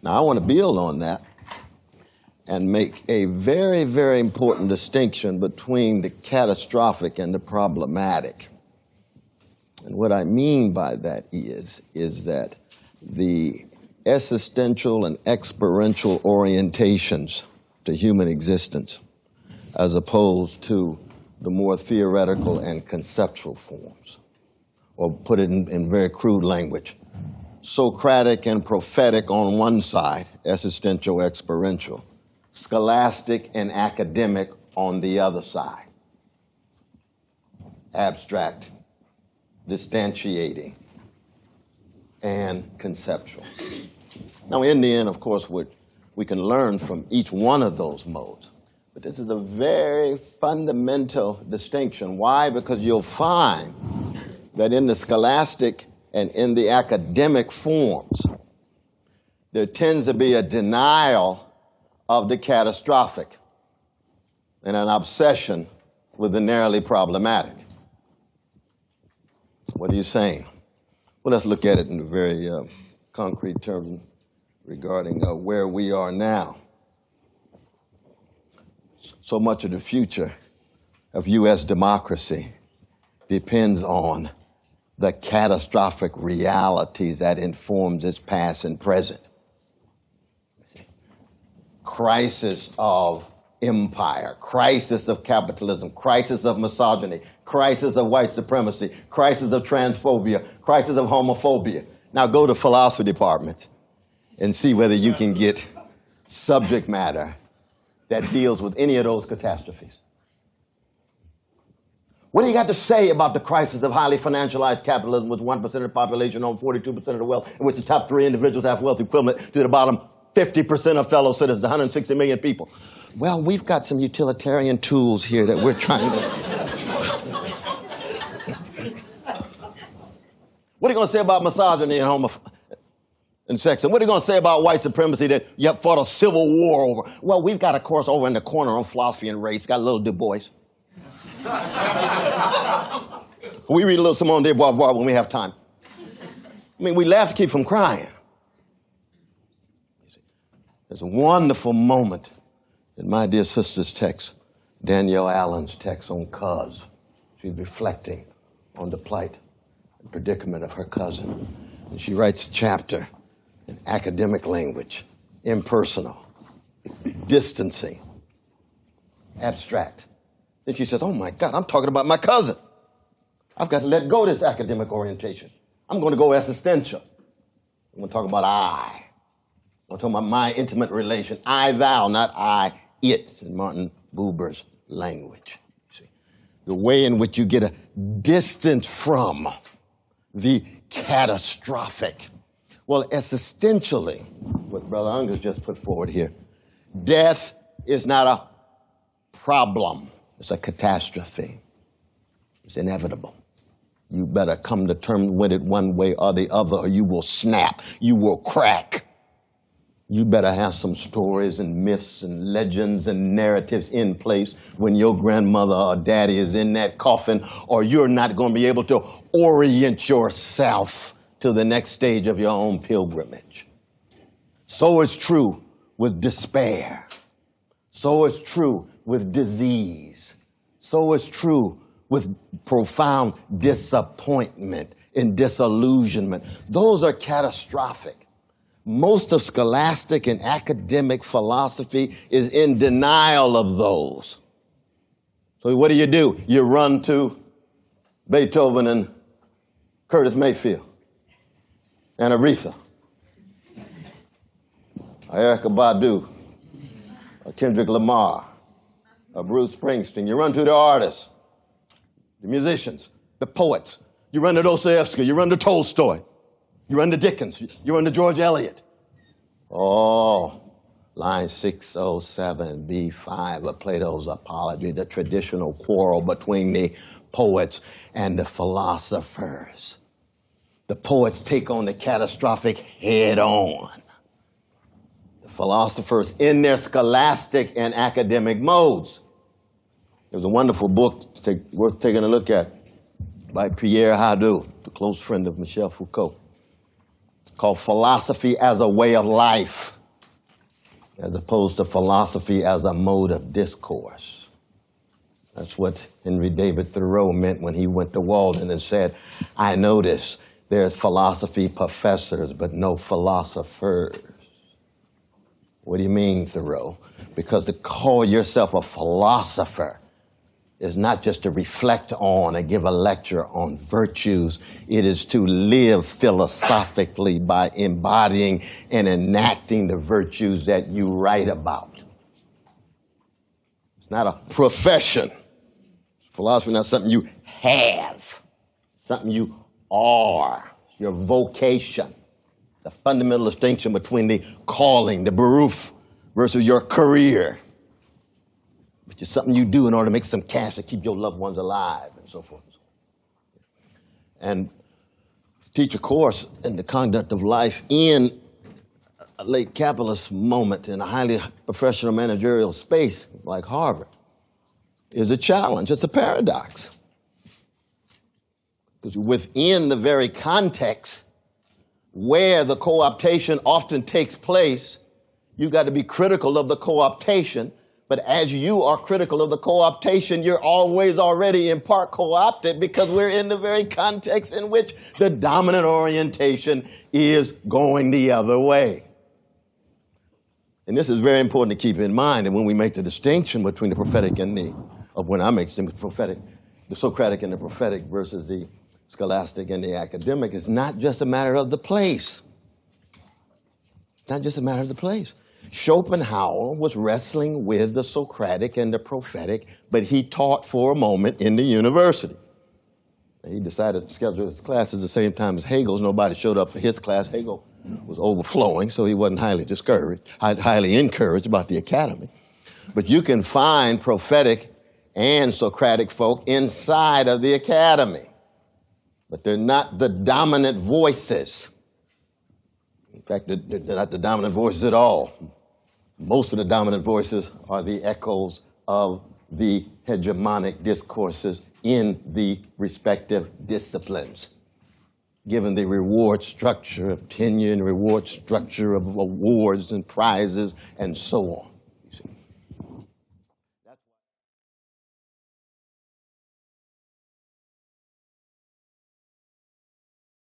Now, I want to build on that and make a very, very important distinction between the catastrophic and the problematic. And what I mean by that is that the existential and experiential orientations to human existence, as opposed to the more theoretical and conceptual forms, or put it in very crude language, Socratic and prophetic on one side, existential, experiential, scholastic and academic on the other side, abstract, distantiating, and conceptual. Now, in the end, of course, we can learn from each one of those modes. But this is a very fundamental distinction. Why? Because you'll find that in the scholastic and in the academic forms, there tends to be a denial of the catastrophic and an obsession with the narrowly problematic. What are you saying? Well, let's look at it in very concrete terms regarding where we are now. So much of the future of U.S. democracy depends on the catastrophic realities that informs its past and present. Crisis of empire, crisis of capitalism, crisis of misogyny, crisis of white supremacy, crisis of transphobia, crisis of homophobia. Now go to philosophy department and see whether you can get subject matter that deals with any of those catastrophes. What do you got to say about the crisis of highly financialized capitalism, with 1% of the population own 42% of the wealth, in which the top 3 individuals have wealth equivalent to the bottom 50% of fellow citizens, 160 million people? Well, we've got some utilitarian tools here that we're trying to... What are you going to say about misogyny and sex? And what are you going to say about white supremacy that you have fought a civil war over? Well, we've got a course over in the corner on philosophy and race. Got a little Du Bois. We read a little Simone de Beauvoir when we have time. I mean, we laugh to keep from crying. There's a wonderful moment in my dear sister's text, Danielle Allen's text on Cuz. She's reflecting on the plight and predicament of her cousin. And she writes a chapter in academic language, impersonal, distancing, abstract. Then she says, oh my God, I'm talking about my cousin. I've got to let go of this academic orientation. I'm going to go existential. I'm going to talk about I. I'm talking about my intimate relation. I, thou, not I, it, in Martin Buber's language. See, the way in which you get a distance from the catastrophic. Well, existentially, what Brother Unger just put forward here, death is not a problem. It's a catastrophe. It's inevitable. You better come to terms with it one way or the other, or you will snap. You will crack. You better have some stories and myths and legends and narratives in place when your grandmother or daddy is in that coffin, or you're not going to be able to orient yourself to the next stage of your own pilgrimage. So it's true with despair. So it's true with disease. So it's true with profound disappointment and disillusionment. Those are catastrophic. Most of scholastic and academic philosophy is in denial of those. So what do? You run to Beethoven and Curtis Mayfield and Aretha, Erykah Badu, or Kendrick Lamar, or Bruce Springsteen. You run to the artists, the musicians, the poets. You run to Dostoevsky, you run to Tolstoy, you run to Dickens, you run to George Eliot. Oh, line 607, B5 of Plato's Apology, the traditional quarrel between the poets and the philosophers. The poets take on the catastrophic head on. The philosophers in their scholastic and academic modes. There's a wonderful book worth taking a look at by Pierre Hadot, the close friend of Michel Foucault, called Philosophy as a Way of Life. as opposed to philosophy as a mode of discourse. That's what Henry David Thoreau meant when he went to Walden and said, I notice there's philosophy professors, but no philosophers. What do you mean, Thoreau? Because to call yourself a philosopher is not just to reflect on and give a lecture on virtues. It is to live philosophically by embodying and enacting the virtues that you write about. It's not a profession. Philosophy is not something you have, something you are, your vocation. The fundamental distinction between the calling, the beruf, versus your career, which is something you do in order to make some cash to keep your loved ones alive and so forth. And teach a course in the conduct of life in a late capitalist moment in a highly professional managerial space like Harvard is a challenge. It's a paradox. Because within the very context where the co-optation often takes place, you've got to be critical of the co-optation. But as you are critical of the co-optation, you're always already in part co-opted because we're in the very context in which the dominant orientation is going the other way. And this is very important to keep in mind. And when we make the distinction between the prophetic and the Socratic and the prophetic versus the scholastic and the academic, it's not just a matter of the place. It's not just a matter of the place. Schopenhauer was wrestling with the Socratic and the prophetic, but he taught for a moment in the university. He decided to schedule his classes at the same time as Hegel's. Nobody showed up for his class. Hegel was overflowing, so he wasn't highly encouraged about the academy. But you can find prophetic and Socratic folk inside of the academy, but they're not the dominant voices. In fact, they're not the dominant voices at all. Most of the dominant voices are the echoes of the hegemonic discourses in the respective disciplines, given the reward structure of tenure and reward structure of awards and prizes and so on.